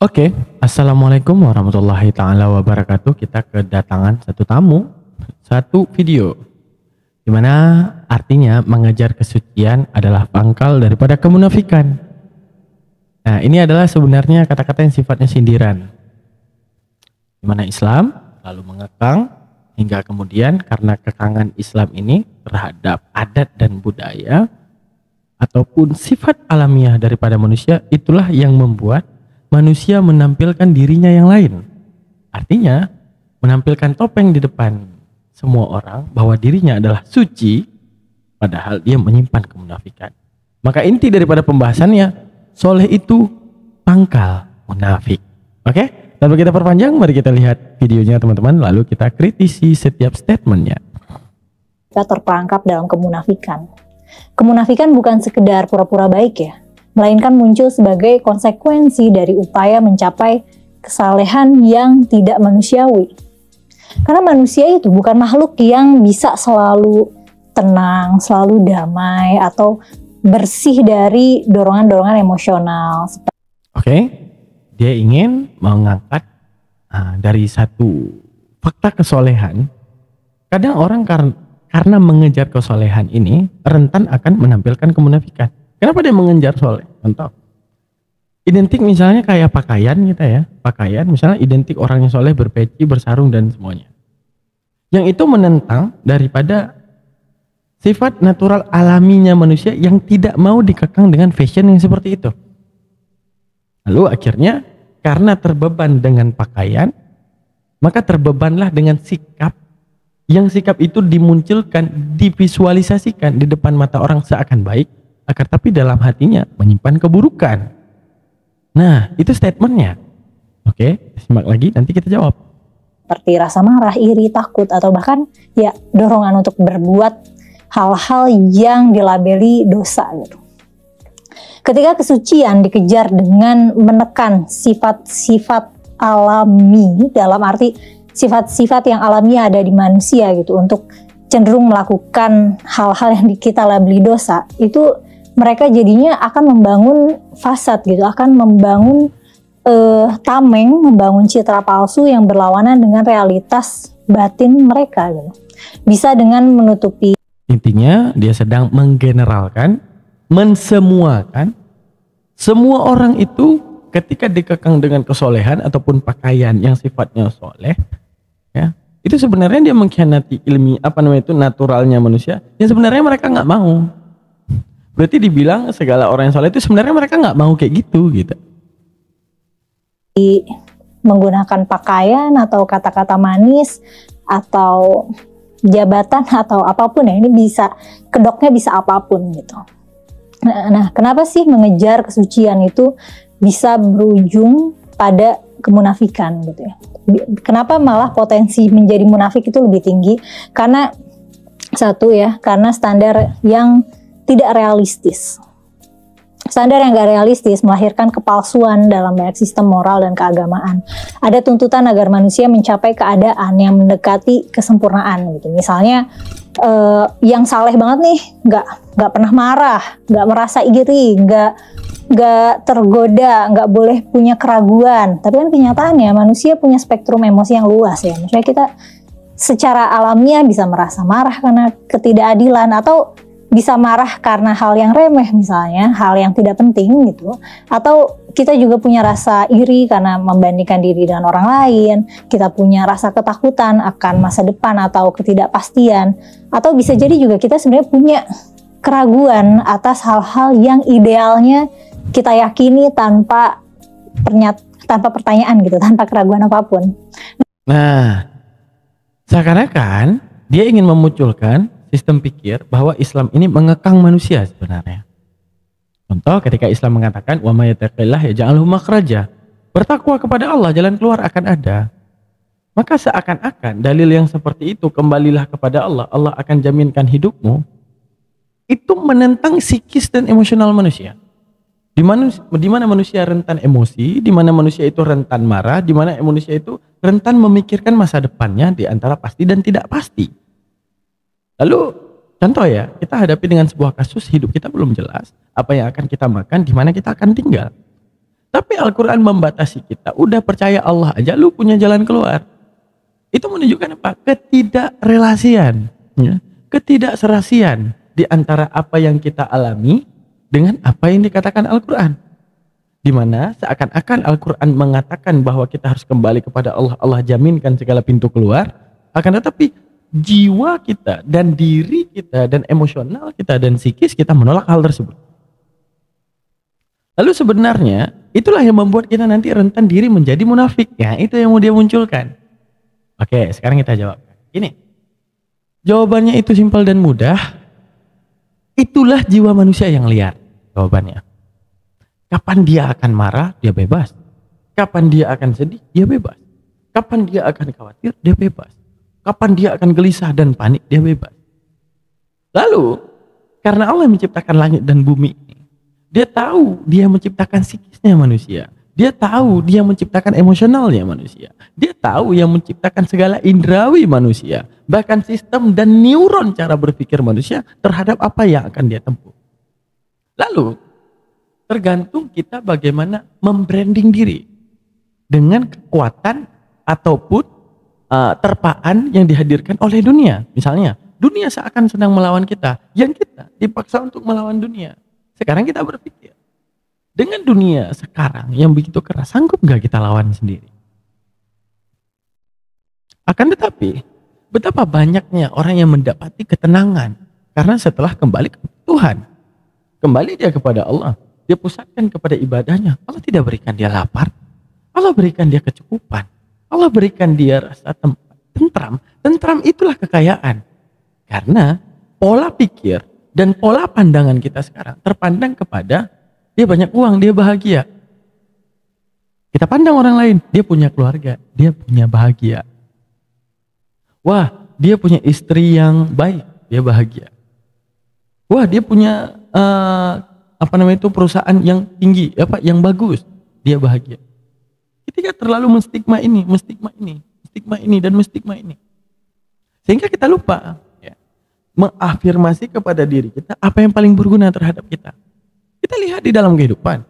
Oke, Assalamualaikum warahmatullahi taala wabarakatuh. Kita kedatangan satu tamu, satu video, dimana artinya mengejar kesucian adalah pangkal daripada kemunafikan. Nah, ini adalah sebenarnya kata-kata yang sifatnya sindiran, dimana Islam lalu mengekang hingga kemudian karena kekangan Islam ini terhadap adat dan budaya ataupun sifat alamiah daripada manusia, itulah yang membuat manusia menampilkan dirinya yang lain. Artinya menampilkan topeng di depan semua orang bahwa dirinya adalah suci, padahal dia menyimpan kemunafikan. Maka inti daripada pembahasannya, soleh itu pangkal munafik. Oke, tanpa kita perpanjang, mari kita lihat videonya teman-teman, lalu kita kritisi setiap statementnya. Kita terperangkap dalam kemunafikan. Kemunafikan bukan sekedar pura-pura baik ya, melainkan muncul sebagai konsekuensi dari upaya mencapai kesalehan yang tidak manusiawi. Karena manusia itu bukan makhluk yang bisa selalu tenang, selalu damai, atau bersih dari dorongan-dorongan emosional. Oke, dia ingin mengangkat dari satu fakta kesolehan. Kadang orang karena mengejar kesolehan ini rentan akan menampilkan kemunafikan. Kenapa dia mengejar soleh? Contoh, identik misalnya kayak pakaian kita ya, pakaian misalnya identik orang yang soleh berpeci, bersarung dan semuanya. Yang itu menentang daripada sifat natural alaminya manusia yang tidak mau dikekang dengan fashion yang seperti itu. Lalu akhirnya karena terbeban dengan pakaian, maka terbebanlah dengan sikap, yang sikap itu dimunculkan, divisualisasikan di depan mata orang seakan baik, akan tapi dalam hatinya menyimpan keburukan. Nah, itu statementnya. Oke, simak lagi, nanti kita jawab. Seperti rasa marah, iri, takut, atau bahkan ya dorongan untuk berbuat hal-hal yang dilabeli dosa gitu. Ketika kesucian dikejar dengan menekan sifat-sifat alami, dalam arti sifat-sifat yang alamiah ada di manusia gitu, untuk cenderung melakukan hal-hal yang kita labeli dosa, itu mereka jadinya akan membangun fasad gitu, akan membangun tameng, membangun citra palsu yang berlawanan dengan realitas batin mereka gitu. Bisa dengan menutupi. Intinya dia sedang menggeneralkan, mensemuakan semua orang itu ketika dikekang dengan kesolehan ataupun pakaian yang sifatnya soleh, ya, itu sebenarnya dia mengkhianati naturalnya manusia yang sebenarnya mereka nggak mau. Berarti dibilang segala orang yang soleh itu sebenarnya mereka nggak mau kayak gitu. Menggunakan pakaian atau kata-kata manis atau jabatan atau apapun ya, ini bisa kedoknya bisa apapun gitu. Nah, kenapa sih mengejar kesucian itu bisa berujung pada kemunafikan gitu ya? Kenapa malah potensi menjadi munafik itu lebih tinggi? Karena satu ya, karena standar yang tidak realistis. Standar yang gak realistis melahirkan kepalsuan dalam banyak sistem moral dan keagamaan. Ada tuntutan agar manusia mencapai keadaan yang mendekati kesempurnaan gitu. Misalnya yang saleh banget nih, nggak pernah marah, nggak merasa iri, nggak tergoda, nggak boleh punya keraguan. Tapi kan kenyataannya manusia punya spektrum emosi yang luas ya. Misalnya kita secara alamiah bisa merasa marah karena ketidakadilan, atau bisa marah karena hal yang remeh, misalnya hal yang tidak penting gitu, atau kita juga punya rasa iri karena membandingkan diri dengan orang lain, kita punya rasa ketakutan akan masa depan atau ketidakpastian, atau bisa jadi juga kita sebenarnya punya keraguan atas hal-hal yang idealnya kita yakini tanpa pertanyaan gitu, tanpa keraguan apapun. Nah, seakan-akan dia ingin memunculkan sistem pikir bahwa Islam ini mengekang manusia sebenarnya. Contoh ketika Islam mengatakan wa may yattaqillah yaj'alhu makhraja, bertakwa kepada Allah jalan keluar akan ada. Maka seakan-akan dalil yang seperti itu, kembalilah kepada Allah, Allah akan jaminkan hidupmu, itu menentang psikis dan emosional manusia. Di mana manusia rentan emosi, di mana manusia itu rentan marah, di mana manusia itu rentan memikirkan masa depannya di antara pasti dan tidak pasti. Lalu contoh ya, kita hadapi dengan sebuah kasus hidup kita belum jelas, apa yang akan kita makan, di mana kita akan tinggal. Tapi Al-Quran membatasi kita. Udah percaya Allah aja, lu punya jalan keluar. Itu menunjukkan apa? Ketidakrelasian, ya? Ketidakserasian di antara apa yang kita alami dengan apa yang dikatakan Al-Quran. Di mana seakan-akan Al-Quran mengatakan bahwa kita harus kembali kepada Allah. Allah jaminkan segala pintu keluar. Akan tetapi jiwa kita dan diri kita dan emosional kita dan psikis kita menolak hal tersebut. Lalu sebenarnya itulah yang membuat kita nanti rentan diri menjadi munafik. Ya, itu yang mau dia munculkan. Oke, sekarang kita jawab. Ini jawabannya itu simpel dan mudah. Itulah jiwa manusia yang liar. Jawabannya. Kapan dia akan marah, dia bebas. Kapan dia akan sedih, dia bebas. Kapan dia akan khawatir, dia bebas. Kapan dia akan gelisah dan panik, dia bebas. Lalu, karena Allah menciptakan langit dan bumi, dia tahu dia menciptakan psikisnya manusia. Dia tahu dia menciptakan emosionalnya manusia. Dia tahu yang menciptakan segala indrawi manusia. Bahkan sistem dan neuron cara berpikir manusia terhadap apa yang akan dia tempuh. Lalu, tergantung kita bagaimana membranding diri. Dengan kekuatan ataupun terpaan yang dihadirkan oleh dunia. Misalnya, dunia seakan sedang melawan kita. Yang kita dipaksa untuk melawan dunia. Sekarang kita berpikir, dengan dunia sekarang yang begitu keras, sanggup gak kita lawan sendiri? Akan tetapi, betapa banyaknya orang yang mendapati ketenangan karena setelah kembali ke Tuhan, kembali dia kepada Allah, dia pusatkan kepada ibadahnya. Allah tidak berikan dia lapar, Allah berikan dia kecukupan, Allah berikan dia rasa tentram. Tentram itulah kekayaan. Karena pola pikir dan pola pandangan kita sekarang terpandang kepada dia banyak uang, dia bahagia. Kita pandang orang lain, dia punya keluarga, dia punya bahagia. Wah, dia punya istri yang baik, dia bahagia. Wah, dia punya perusahaan yang tinggi, yang bagus, dia bahagia. Ketika terlalu menstigma ini, dan menstigma ini, sehingga kita lupa mengafirmasi kepada diri kita apa yang paling berguna terhadap kita. Kita lihat di dalam kehidupan,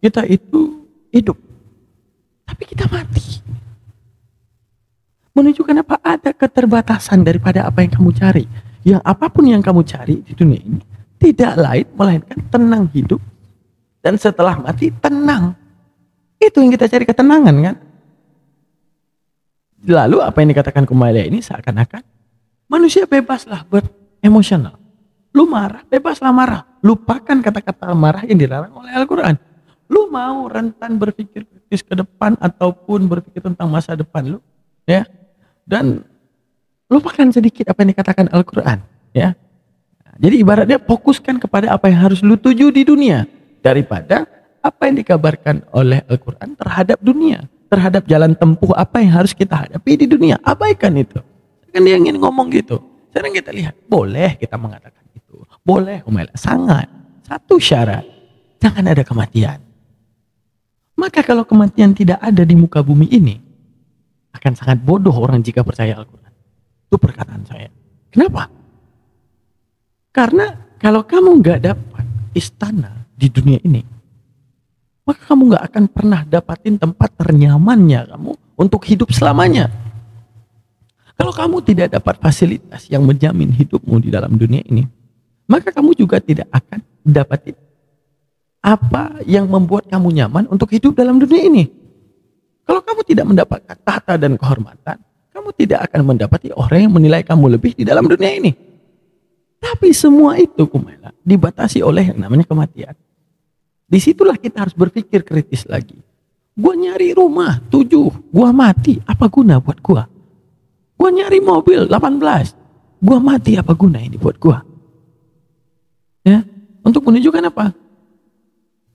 kita itu hidup, tapi kita mati. Menunjukkan apa? Ada keterbatasan daripada apa yang kamu cari. Yang apapun yang kamu cari di dunia ini tidak lain melainkan tenang hidup, dan setelah mati tenang. Itu yang kita cari, ketenangan kan? Lalu apa yang dikatakan Kumaila ini seakan-akan manusia bebaslah beremosional. Lu marah, bebaslah marah. Lupakan kata-kata marah yang dilarang oleh Al-Quran. Lu mau rentan berpikir kritis ke depan ataupun berpikir tentang masa depan lu, ya. Dan lupakan sedikit apa yang dikatakan Al-Quran, ya. Jadi ibaratnya fokuskan kepada apa yang harus lu tuju di dunia daripada apa yang dikabarkan oleh Al-Quran terhadap dunia, terhadap jalan tempuh apa yang harus kita hadapi di dunia. Abaikan itu. Kan dia ingin ngomong gitu. Sekarang kita lihat, boleh kita mengatakan itu. Boleh, sangat. Satu syarat, jangan ada kematian. Maka kalau kematian tidak ada di muka bumi ini, akan sangat bodoh orang jika percaya Al-Quran. Itu perkataan saya. Kenapa? Karena kalau kamu nggak dapat istana di dunia ini, maka kamu nggak akan pernah dapatin tempat ternyamannya kamu untuk hidup selamanya. Kalau kamu tidak dapat fasilitas yang menjamin hidupmu di dalam dunia ini, maka kamu juga tidak akan dapatin apa yang membuat kamu nyaman untuk hidup dalam dunia ini. Kalau kamu tidak mendapatkan tahta dan kehormatan, kamu tidak akan mendapati orang yang menilai kamu lebih di dalam dunia ini. Tapi semua itu Kumaila dibatasi oleh yang namanya kematian. Disitulah kita harus berpikir kritis lagi. Gua nyari rumah 7, gua mati, apa guna buat gua? Gua nyari mobil 18, gua mati, apa guna ini buat gua? Ya, untuk menunjukkan apa?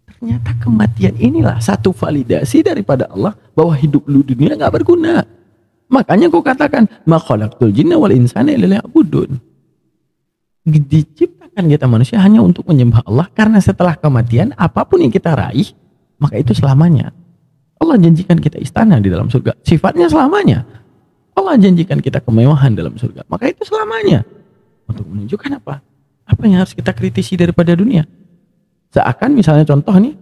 Ternyata kematian inilah satu validasi daripada Allah bahwa hidup lu dunia nggak berguna. Makanya gua katakan, ma khalaqtul jinna wal insana illa liya'budun. Diciptakan kita manusia hanya untuk menyembah Allah, karena setelah kematian apapun yang kita raih maka itu selamanya. Allah janjikan kita istana di dalam surga, sifatnya selamanya. Allah janjikan kita kemewahan dalam surga, maka itu selamanya. Untuk menunjukkan apa? Apa yang harus kita kritisi daripada dunia? Seakan misalnya contoh nih,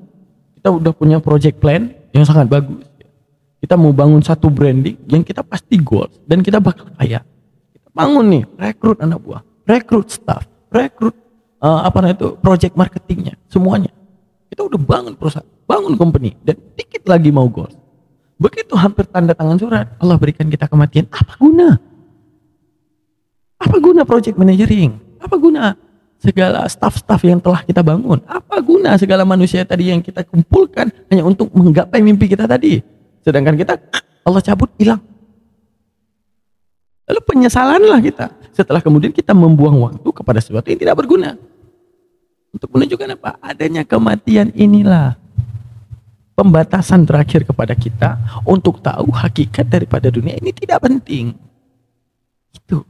Kita udah punya project plan yang sangat bagus. Kita mau bangun satu branding yang kita pasti goals dan kita bakal kaya. Kita bangun nih, rekrut anak buah, rekrut staff, rekrut project marketingnya, semuanya. Kita udah bangun perusahaan, bangun company, dan dikit lagi mau goals. Begitu hampir tanda tangan surat, Allah berikan kita kematian. Apa guna? Apa guna project managering? Apa guna segala staff-staff yang telah kita bangun? Apa guna segala manusia tadi yang kita kumpulkan hanya untuk menggapai mimpi kita tadi? Sedangkan kita, Allah cabut, hilang. Lalu penyesalanlah kita. Setelah kemudian kita membuang waktu kepada sesuatu yang tidak berguna. Untuk menunjukkan apa? Adanya kematian inilah pembatasan terakhir kepada kita untuk tahu hakikat daripada dunia ini tidak penting. Itu.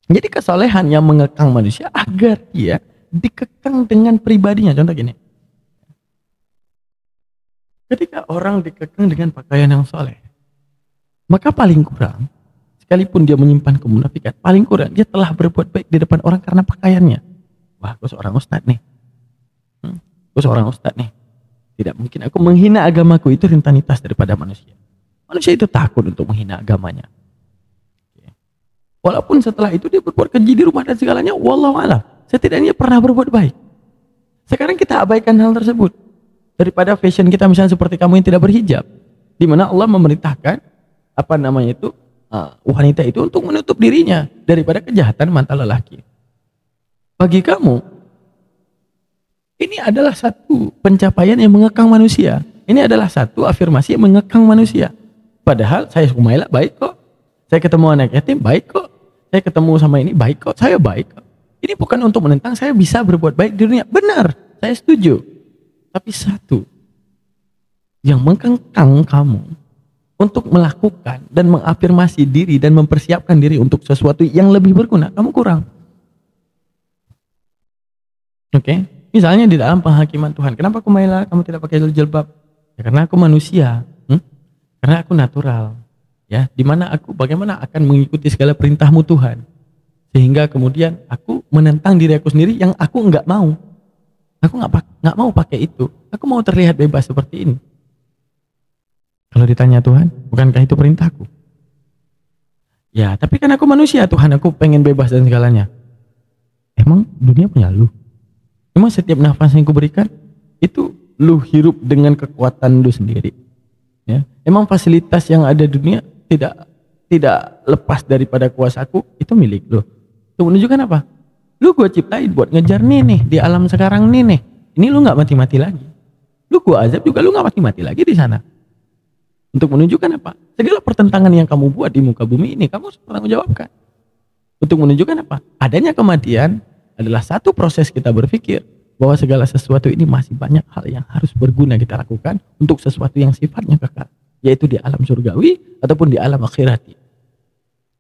Jadi kesolehan yang mengekang manusia agar dia dikekang dengan pribadinya. Contoh gini. Ketika orang dikekang dengan pakaian yang soleh, maka paling kurang, sekalipun dia menyimpan kemunafikan, paling kurang dia telah berbuat baik di depan orang karena pakaiannya. Wah, aku seorang ustadz nih. Aku seorang ustadz nih. Tidak mungkin aku menghina agamaku, itu rintanitas daripada manusia. Manusia itu takut untuk menghina agamanya. Walaupun setelah itu dia berbuat keji di rumah dan segalanya, wallahu a'lam, setidaknya pernah berbuat baik. Sekarang kita abaikan hal tersebut. Daripada fashion kita misalnya seperti kamu yang tidak berhijab, di mana Allah memerintahkan wanita itu untuk menutup dirinya daripada kejahatan mata lelaki. Bagi kamu, ini adalah satu pencapaian yang mengekang manusia. Ini adalah satu afirmasi yang mengekang manusia. Padahal saya Sumaila baik kok. Saya ketemu anak yatim baik kok. Saya ketemu sama ini baik kok. Saya baik kok. Ini bukan untuk menentang saya bisa berbuat baik di dunia. Benar, saya setuju. Tapi satu yang mengekang kamu untuk melakukan dan mengafirmasi diri dan mempersiapkan diri untuk sesuatu yang lebih berguna, kamu kurang. Oke? Misalnya di dalam penghakiman Tuhan, kenapa Kumaila kamu tidak pakai jilbab? Ya karena aku manusia, karena aku natural, ya. Dimana aku bagaimana akan mengikuti segala perintahmu Tuhan, sehingga kemudian aku menentang diri aku sendiri yang aku nggak mau. Aku nggak mau pakai itu. Aku mau terlihat bebas seperti ini. Kalau ditanya Tuhan, bukankah itu perintahku? Ya, tapi kan aku manusia Tuhan, aku pengen bebas dan segalanya. Emang dunia punya lu? Emang setiap nafas yang kuberikan itu lu hirup dengan kekuatan lu sendiri? Ya, emang fasilitas yang ada di dunia tidak lepas daripada kuasaku, itu milik lu. Itu menunjukkan apa? Lu gua ciptain buat ngejar nih di alam sekarang nih. Ini lu nggak mati-mati lagi. Lu gua azab juga lu nggak mati-mati lagi di sana. Untuk menunjukkan apa? Segala pertentangan yang kamu buat di muka bumi ini kamu harus bertanggung jawabkan. Untuk menunjukkan apa? Adanya kematian adalah satu proses kita berpikir bahwa segala sesuatu ini masih banyak hal yang harus berguna kita lakukan untuk sesuatu yang sifatnya kekal, yaitu di alam surgawi ataupun di alam akhirati.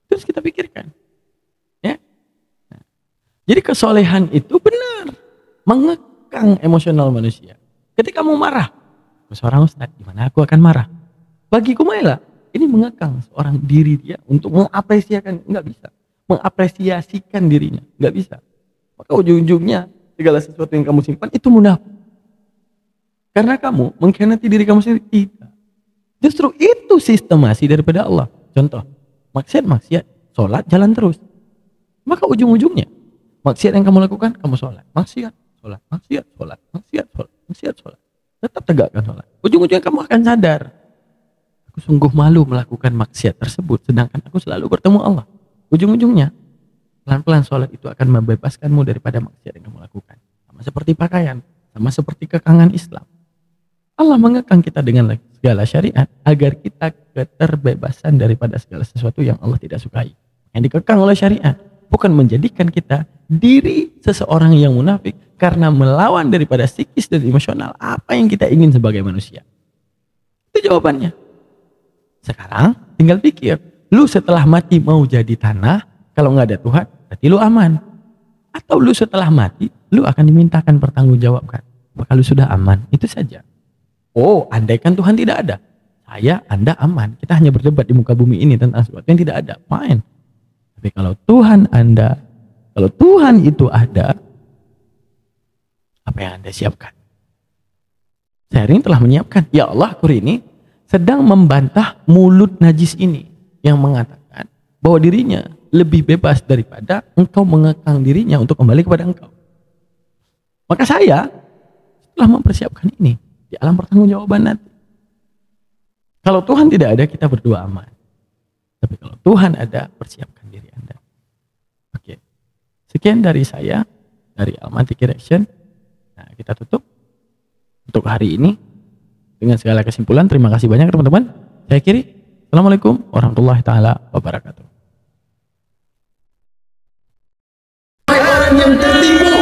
Terus kita pikirkan. Ya. Jadi kesolehan itu benar mengekang emosional manusia. Ketika mau marah, seorang ustadz, gimana aku akan marah? Bagi Kumaila, ini mengekang seorang diri dia untuk mengapresiasikan dirinya, nggak bisa. Maka ujung-ujungnya segala sesuatu yang kamu simpan itu munafik. Karena kamu mengkhianati diri kamu sendiri. Tidak. Justru itu sistemasi daripada Allah. Contoh, maksiat, sholat jalan terus. Maka ujung-ujungnya maksiat yang kamu lakukan, kamu sholat. Maksiat, sholat. Tetap tegakkan sholat. Ujung-ujungnya kamu akan sadar. Aku sungguh malu melakukan maksiat tersebut. Sedangkan aku selalu bertemu Allah. Ujung-ujungnya, pelan-pelan sholat itu akan membebaskanmu daripada maksiat yang kamu lakukan. Sama seperti pakaian. Sama seperti kekangan Islam. Allah mengekang kita dengan segala syariat agar kita keterbebasan daripada segala sesuatu yang Allah tidak sukai. Yang dikekang oleh syariat bukan menjadikan kita diri seseorang yang munafik karena melawan daripada psikis dan emosional apa yang kita ingin sebagai manusia. Itu jawabannya. Sekarang tinggal pikir, lu setelah mati mau jadi tanah, kalau nggak ada Tuhan berarti lu aman. Atau lu setelah mati lu akan dimintakan pertanggungjawabkan. Kalau sudah aman, itu saja. Oh, andaikan Tuhan tidak ada, Anda aman. Kita hanya berdebat di muka bumi ini tentang sesuatu yang tidak ada. Fine. Tapi kalau Tuhan itu ada, apa yang Anda siapkan? Saya hari ini telah menyiapkan. Ya Allah, aku ini sedang membantah mulut najis ini yang mengatakan bahwa dirinya lebih bebas daripada engkau mengekang dirinya untuk kembali kepada engkau. Maka saya telah mempersiapkan ini di alam pertanggungjawaban nanti. Kalau Tuhan tidak ada, kita berdua aman. Tapi kalau Tuhan ada, persiapkan diri Anda. Oke. Sekian dari saya, dari Almatic Direction. Nah, kita tutup untuk hari ini dengan segala kesimpulan. Terima kasih banyak teman-teman. Saya akhiri. Assalamualaikum warahmatullahi taala wabarakatuh. Orang yang tertipu